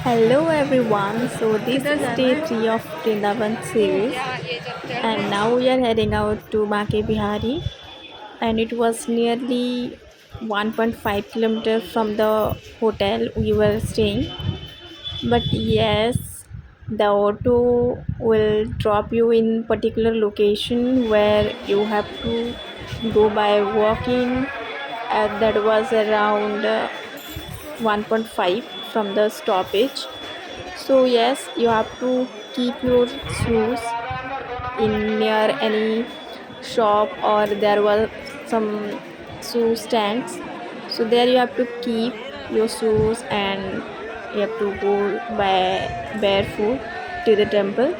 Hello everyone, so this is day 3 of Vrindavan series and now we are heading out to Bake Bihari and it was nearly 1.5 kilometers from the hotel we were staying. But yes, the auto will drop you in particular location where you have to go by walking and that was around 1.5 from the stoppage. So yes, you have to keep your shoes in near any shop or there were some shoe stands. So there you have to keep your shoes and you have to go by barefoot to the temple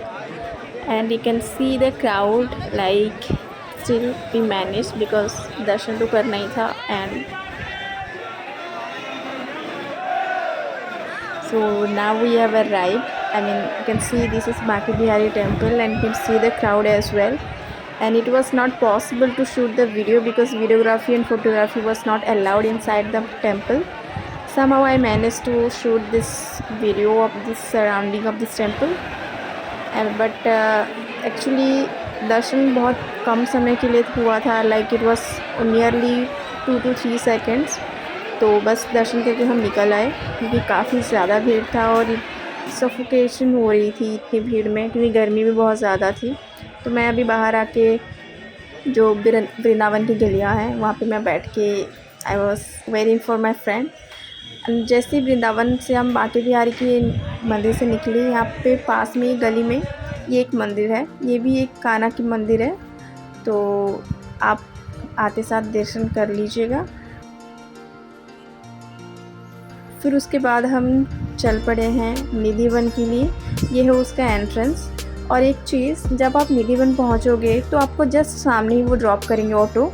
and you can see the crowd like still we managed because darshan to karna ही था and so now we have arrived. I mean, you can see this is Baki Bihari temple and you can see the crowd as well. And it was not possible to shoot the video because videography and photography was not allowed inside the temple. Somehow I managed to shoot this video of this surrounding of this temple. But actually darshan बहुत कम समय के लिए हुआ था, like it was nearly 2 to 3 seconds. तो बस दर्शन करके हम निकल आए क्योंकि काफ़ी ज़्यादा भीड़ था और सफोकेशन हो रही थी इतनी भीड़ में क्योंकि गर्मी भी बहुत ज़्यादा थी। तो मैं अभी बाहर आके जो वृंदावन की गलियाँ हैं वहाँ पे मैं बैठ के I was waiting for my friend. जैसे ही वृंदावन से हम बाके बिहारी के मंदिर से निकले, यहाँ पे पास में ही गली में ये एक मंदिर है, ये भी एक कान्हा की मंदिर है, तो आप आते साथ दर्शन कर लीजिएगा। फिर उसके बाद हम चल पड़े हैं निधिवन के लिए। ये है उसका एंट्रेंस। और एक चीज़, जब आप निधिवन पहुंचोगे तो आपको जस्ट सामने ही वो ड्रॉप करेंगे ऑटो,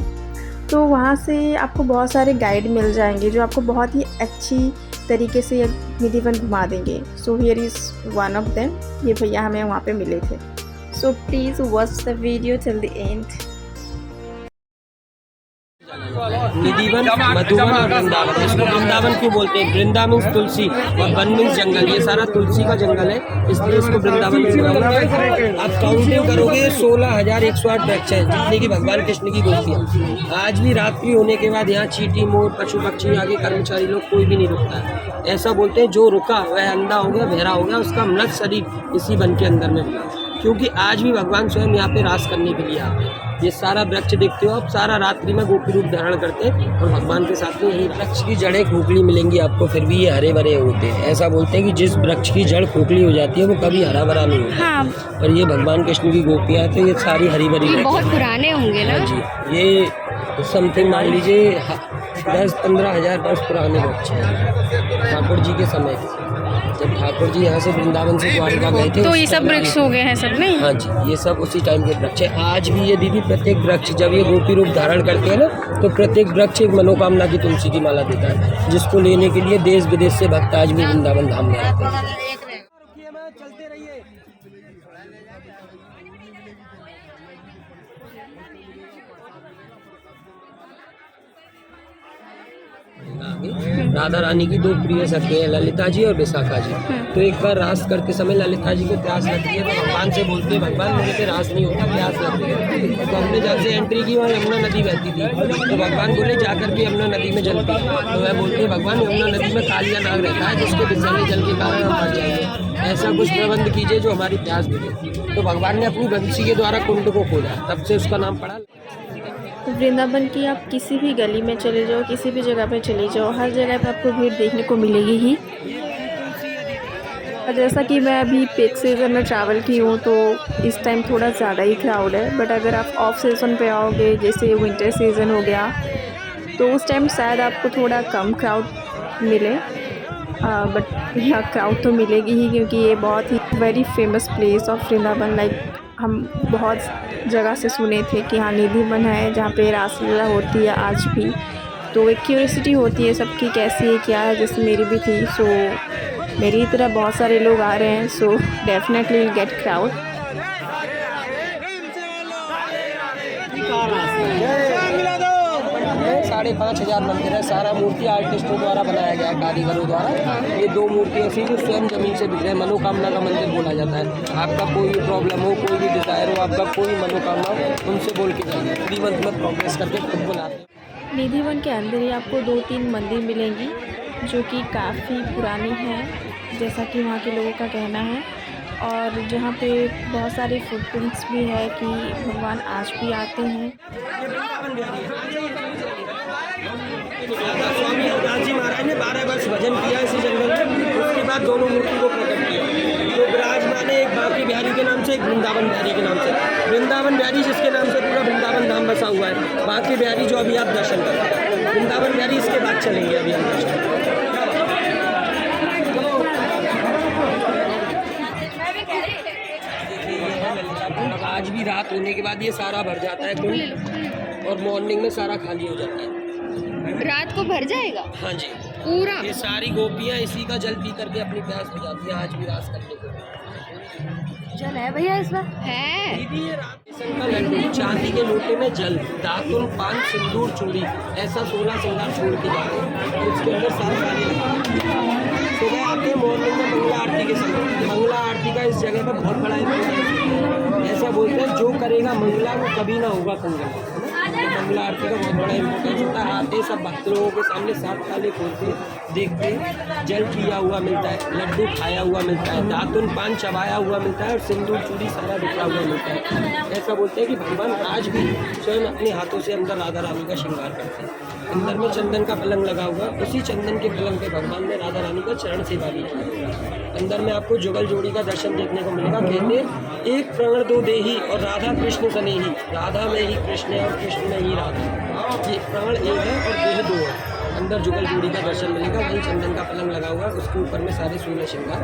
तो वहाँ से आपको बहुत सारे गाइड मिल जाएंगे जो आपको बहुत ही अच्छी तरीके से निधिवन घुमा देंगे। So here is one of them, ये भैया हमें वहाँ पे मिले थे। So please watch the video till the end. Nidhivan, Madhuvan और वृंदावन। इसको वृंदावन क्यों बोलते हैं? वृंदा मीन्स तुलसी और वन मीन्स जंगल। ये सारा तुलसी का जंगल है, इसलिए इसको वृंदावन बोलते। आप काउंटिंग करोगे 16,108 वृक्ष हैं जितने की भगवान कृष्ण की गोपियाँ। आज भी रात्रि होने के बाद यहाँ चींटी, मोर, पशु पक्षी, आगे कर्मचारी लोग कोई भी नहीं रुकता है। ऐसा बोलते हैं जो रुका वह अंधा हो गया, बहरा हो गया, उसका मृत शरीर इसी वन के अंदर में मिला, क्योंकि आज भी भगवान स्वयं यहाँ पे रास करने के लिए आते हैं। ये सारा वृक्ष देखते हो आप, सारा रात्रि में गोपी रूप धारण करते हैं और भगवान के साथ में यही वृक्ष की जड़ें खोखली मिलेंगी आपको, फिर भी ये हरे भरे होते हैं। ऐसा बोलते हैं कि जिस वृक्ष की जड़ खोखली हो जाती है वो कभी हरा भरा नहीं होता। हाँ। और ये भगवान कृष्ण की गोपियाँ तो ये सारी हरी भरी बहुत पुराने होंगे ना जी। ये समथिंग मान लीजिए 10-15 हज़ार वर्ष पुराने वृक्ष हैं, ठाकुर जी के समय के। जब ठाकुर जी यहाँ से वृंदावन से द्वारिका गए थे तो ये सब वृक्ष हो गए हैं सब नहीं? हाँ जी, ये सब उसी टाइम के वृक्ष है। आज भी ये दीदी प्रत्येक वृक्ष जब ये गोपी रूप धारण करते हैं ना, तो प्रत्येक वृक्ष एक मनोकामना की तुलसी की माला देता है, जिसको लेने के लिए देश विदेश से भक्त आज भी वृंदावन धाम में आते हैं। राधा रानी की दो प्रिय सखी हैं, ललिता जी और विशाखा जी। तो एक बार रास करते समय ललिता जी को प्यास लगती है, तो भगवान से बोलते हैं भगवान मेरे से रास नहीं होता, प्यास लगती है। तो हमने जब से एंट्री की वहाँ यमुना नदी बहती थी, तो भगवान बोले जाकर के यमुना नदी में जल पी। तो वह बोलते हैं भगवान यमुना नदी में कालिया नाग रहता है जिसके विषैले जल के कारण हम मर जाएंगे, ऐसा कुछ प्रबंध कीजिए जो हमारी प्यास बुझे। तो भगवान ने अपनी बंसी के द्वारा कुंड को खोदा, तब से उसका नाम पड़ा। वृंदावन की आप किसी भी गली में चले जाओ, किसी भी जगह पे चले जाओ, हर जगह पे आपको भीड़ देखने को मिलेगी ही। और जैसा कि मैं अभी पीक सीज़न में ट्रैवल की हूँ तो इस टाइम थोड़ा ज़्यादा ही क्राउड है, बट अगर आप ऑफ सीज़न पे आओगे, जैसे विंटर सीज़न हो गया, तो उस टाइम शायद आपको थोड़ा कम क्राउड मिले। बट यहाँ क्राउड तो मिलेगी ही क्योंकि ये बहुत ही very famous place of Vrindavan. Like हम बहुत जगह से सुने थे कि हाँ निधिवन है जहाँ पे रासलीला होती है आज भी, तो एक क्यूरियोसिटी होती है सबकी कैसी है क्या है, जैसे मेरी भी थी। सो मेरी तरह बहुत सारे लोग आ रहे हैं, सो डेफिनेटली गेट क्राउड। 5,500 मंदिर है। सारा मूर्ति आर्टिस्टों द्वारा बनाया गया है, कारीगरों द्वारा। ये 2 मूर्ति ऐसी जो स्वयं जमीन से बिखरे, मनोकामना का मंदिर बोला जाता है। आपका कोई भी प्रॉब्लम हो, कोई भी डिज़ायर हो, आपका कोई मनोकामना हो, उनसे बोल के जाइए, 3 मंथ में प्रोग्रेस करके खुद बुलाते हैं। निधि वन के अंदर ही आपको 2-3 मंदिर मिलेंगी जो कि काफ़ी पुरानी हैं, जैसा कि वहाँ के लोगों का कहना है, और जहाँ पे बहुत सारे फुटप्रिंट्स भी है कि भगवान आज भी आते हैं। स्वामी हरदास जी महाराज ने 12 वर्ष भजन किया इसी जंगल में, उसके बाद दोनों मूर्ति को प्रकट किया। तो विराजमान है, एक बांके बिहारी के नाम से, एक वृंदावन बिहारी के नाम से। वृंदावन बिहारी जिसके नाम से पूरा वृंदावन धाम बसा हुआ है, बांके बिहारी जो अभी आप दर्शन कर रहे हैं, वृंदावन बिहारी इसके बाद चलेंगे अभी हम दर्शन। आज भी रात होने के बाद ये सारा भर जाता है कुंड, और मॉर्निंग में सारा खाली हो जाता है। रात को भर जाएगा? हाँ जी, पूरा। ये सारी गोपियाँ इसी का जल पी करके अपनी प्यास बुझाती हैं, आज भी रास करने को। जल है भैया इसमें? है। दीदी ये बेसन का लड्डू, चांदी के लोटे में जल, दातुन, पान, सिंदूर, चूड़ी, ऐसा 16 श्रृंगार छोड़ के जाते हैं। और उसके अंदर सारा पानी सुबह आते हैं, मॉर्निंग में मंगला आरती के समय। मंगला आरती का इस जगह पर बहुत बड़ा इम्पोर्टेंस, ऐसा बोलते हैं जो करेगा मंगला वो कभी ना होगा कंगला। मंगला आरती का बहुत बड़ा इम्पोर्टेंस होता है। आते सब भक्त लोगों के सामने 7 ताले खोलते, देखते, जल पिया हुआ मिलता है, लड्डू खाया हुआ मिलता है, दातुन, पान चबाया हुआ मिलता है, और सिंदूर, चूड़ी सारा बिखरा हुआ मिलता है। ऐसा बोलते हैं कि भगवान आज भी स्वयं अपने हाथों से अंदर राधा रानी का श्रृंगार करते हैं। अंदर में चंदन का पलंग लगा हुआ, उसी चंदन के पलंग पे भगवान ने राधा रानी का चरण सेवा भी की। अंदर में आपको जुगल जोड़ी का दर्शन देखने को मिलेगा। कहते हैं एक प्राण 2 देही और राधा कृष्ण सनेही, राधा में ही कृष्ण है और कृष्ण में ही राधा। ये प्राण एक है और देह 2 है। अंदर जुगल जोड़ी का दर्शन मिलेगा, वहीं चंदन का पलंग लगा हुआ है, उसके ऊपर में सारे 16 श्रृंगार।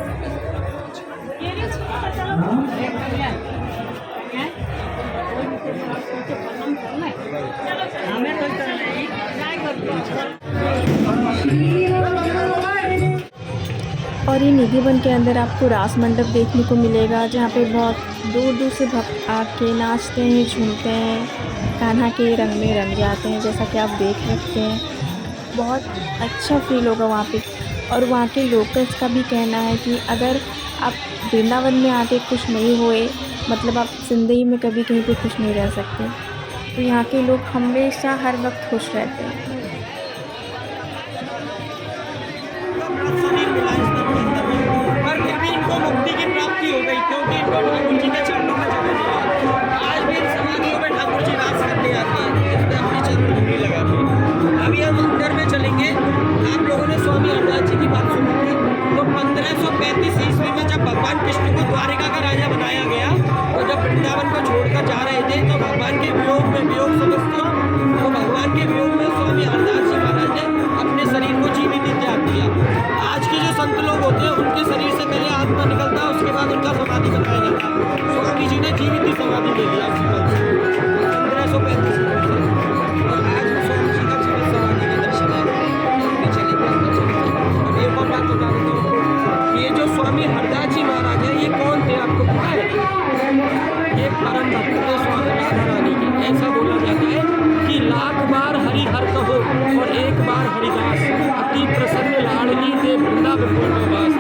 और ये निधि वन के अंदर आपको रास मंडप देखने को मिलेगा, जहाँ पे बहुत दूर दूर से भक्त आके नाचते हैं, झूमते हैं, कान्हा के रंग में रंग जाते हैं, जैसा कि आप देख सकते हैं। बहुत अच्छा फील होगा वहाँ पे। और वहाँ के लोकल्स का भी कहना है कि अगर आप वृंदावन में आके खुश नहीं हुए, मतलब आप ज़िंदगी में कभी कहीं पे खुश नहीं रह सकते। तो यहाँ के लोग हमेशा हर वक्त खुश रहते हैं। पर फिर भी इनको मुक्ति की प्राप्ति हो गई, क्योंकि इनको ठाकुर जी के चरणों में जगह मिला। आज भी इन समाधियों में ठाकुर जी रास करने आते हैं, इसमें अपनी चरण धूलि लगाते हैं। अभी हम अंदर में चलेंगे। आप लोगों ने स्वामी हरदास जी की बात सुनी थी। तो 1535 ईस्वी में जब भगवान कृष्ण को द्वारिका का राजा बनाया गया, तो जब वृंदावन को छोड़कर जा रहे थे, तो भगवान के वियोग में, वियोग समझते हो, तो भगवान के वियोग में स्वामी हरदास जी महाराज ने अपने शरीर को जीवित त्याग दिया। आज के जो संत लोग होते हैं, उनके शरीर से पहले आत्मा निकलता है, उसके बाद उनका समाधि बनाया जाता है। स्वामी जी ने जीवित ही समाधि दे दिया 1535 में। और आज स्वामी जी का जीवित समाधि का दर्शन है। और एक और बात बता देता हूँ, ये जो स्वामी हरदास जी महाराज है, ये कौन थे आपको पता है? ये परम भक्त थे स्वामी राधा रानी के। ऐसा बोला जाता है कि 1,00,000 बार हरि हर कहो और 1 बार हरिदास, अति प्रसन्न लाडली दे वृंदावन वास।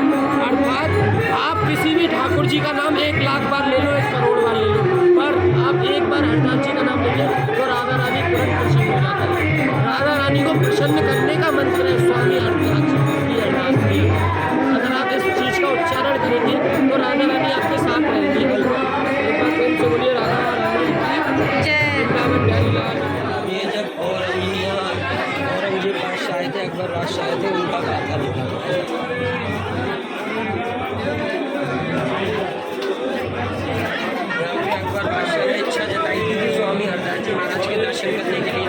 अर्थात आप किसी भी ठाकुर जी का नाम 1,00,000 बार ले लो, 1 करोड़ बार ले लो, पर आप एक बार हरदास जी का नाम लेंगे तो राधा रानी तुरंत प्रसन्न हो जाता है। राधा रानी को प्रसन्न करने का मंत्र है स्वामी हरदास जी, हरदास जी। अगर आप इस चीज़ का उच्चारण करेंगे तो राधा रानी आपके साथ रहेंगी। एक बार प्रेम से बोलिए राधा रानी की जय। ये जब औरंगजेब बादशाह आए थे, अकबर बादशाह आए थे, उनका गाथा लिखा। अकबर बादशाह ने इच्छा जताई थी कि स्वामी हरदास जी महाराज के दर्शन करने के लिए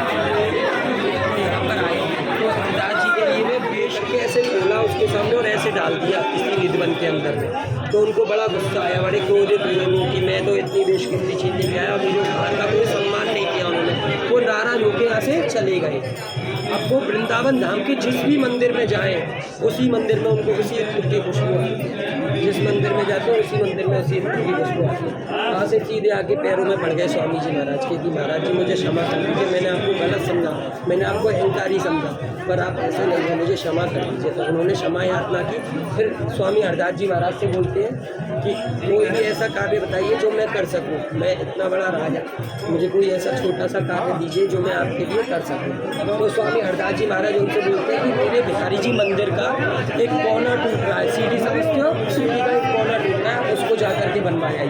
यहाँ पर आए। तो हरदास जी के लिए वे वेश के ऐसे खोला उसके सामने और ऐसे डाल दिया इसी निधिवन के अंदर में। तो उनको बड़ा गुस्सा आया, बड़े क्रोधित हुए वो कि मैं तो इतनी वेश की छीन के आया, मुझे वहाँ का कोई सम्मान नहीं किया उन्होंने। वो नाराज होकर यहाँ से चले गए। अब वो वृंदावन धाम के जिस भी मंदिर में जाएं, उसी मंदिर में उनको किसी एक की खुशबू आती है। जिस मंदिर में जाते हैं उसी मंदिर में उसी उसको आते हैं। वहाँ से सीधे आके पैरों में पड़ गए स्वामी जी महाराज के कि महाराज जी मुझे क्षमा कर दीजिए, मैंने आपको गलत समझा, मैंने आपको अहंकारी समझा, पर आप ऐसे नहीं हैं, मुझे क्षमा कर दीजिए। तो उन्होंने क्षमा याचना की। फिर स्वामी हरदास जी महाराज से बोलते हैं कि कोई भी ऐसा कार्य बताइए जो मैं कर सकूं, मैं इतना बड़ा राजा, मुझे कोई ऐसा छोटा सा कार्य दीजिए जो मैं आपके लिए कर सकूं। तो स्वामी हरदास जी महाराज उनसे बोलते हैं कि मेरे भिखारी जी मंदिर का एक कोना टूट रहा है, सीढ़ी समझते हो, सीढ़ी का एक कोना टूट रहा है, उसको जा करके बनवाया।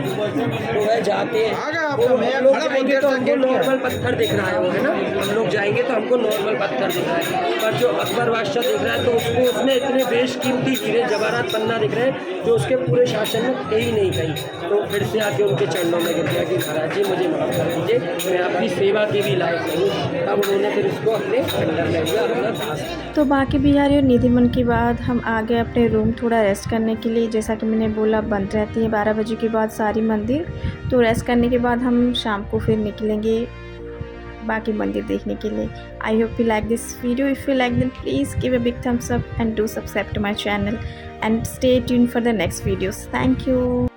तो वह जाते हैं, वो हम लोग जाएंगे तो हमको नॉर्मल पत्थर दिख रहा है, वो है ना, हम लोग जाएंगे तो हमको नॉर्मल पत्थर दिख रहा है, पर जो अकबर बादशाह दिख रहा है तो उसको उसने इतने बेशकीमती हीरे जवाहरात पन्ना दिख रहे हैं जो उसके पूरे शासन में थे ही नहीं कहीं। तो फिर से आके उनके चरणों में गिर गया कि महाराज जी मुझे माफ़ कर दीजिए, मैं आपकी सेवा की भी लायक नहीं हूँ। तब उन्होंने फिर उसको अपने अंदर ले लिया, अपना दास। तो बाकी बिहारी और निधिवन के बाद हम आ गए अपने रूम थोड़ा रेस्ट करने के लिए। जैसा कि मैंने बोला बंद रहती है 12 बजे के बाद सारी मंदिर। तो रेस्ट करने के बाद हम शाम को फिर निकलेंगे बाकी मंदिर देखने के लिए। I hope you like this video. If you like then please give a big thumbs up and do subscribe to my channel and stay tuned for the next videos. Thank you.